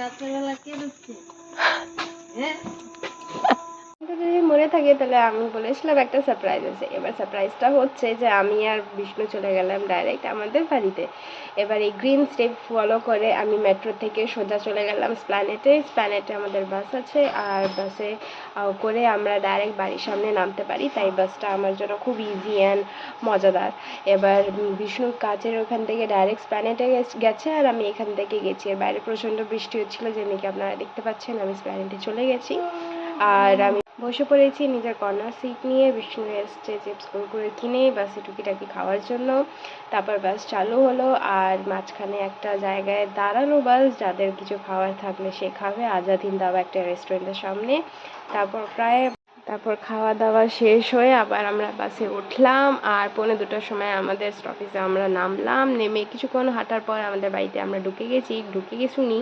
রাত্রেবেলা কে ঢুকছে? হ্যাঁ, যদি মনে থাকে তাহলে আমি বলেছিলাম একটা সারপ্রাইজ আছে। এবার সারপ্রাইজটা হচ্ছে যে আমি আর বিষ্ণু চলে গেলাম ডাইরেক্ট আমাদের বাড়িতে। এবার এই গ্রিন স্টেপ ফলো করে আমি মেট্রো থেকে সোজা চলে গেলাম স্প্ল্যানেটে আমাদের বাস আছে, আর বাসে করে আমরা ডাইরেক্ট বাড়ির সামনে নামতে পারি, তাই বাসটা আমার জন্য খুব ইজি অ্যান্ড মজাদার। এবার বিষ্ণুর কাজের ওখান থেকে ডাইরেক্ট স্প্ল্যানেটে গেছে, আর আমি এখান থেকে গেছি। এর বাইরে প্রচণ্ড বৃষ্টি হচ্ছিলো, যে মেয়েকে আপনারা দেখতে পাচ্ছেন। আমি স্প্ল্যানেটে চলে গেছি, আর আমি বসে পড়েছি নিজের কর্নার সিট নিয়ে। বিষ্ণু এসছে চিপস কুরকুরে কিনে বাসে টুকিটাকি খাওয়ার জন্য। তারপর বাস চালু হলো, আর মাঝখানে একটা জায়গায় দাঁড়ানো বাস, যাদের কিছু খাওয়ার থাকলে সে খাবে। আজাদ হিন্দ দাবা একটা রেস্টুরেন্টের সামনে। তারপর খাওয়া দাওয়া শেষ হয়ে আবার আমরা বাসে উঠলাম, আর 1:45টার সময় আমাদের স্টপেজে আমরা নামলাম। নেমে কিছুক্ষণ হাঁটার পর আমাদের বাড়িতে আমরা ঢুকে গেছি নি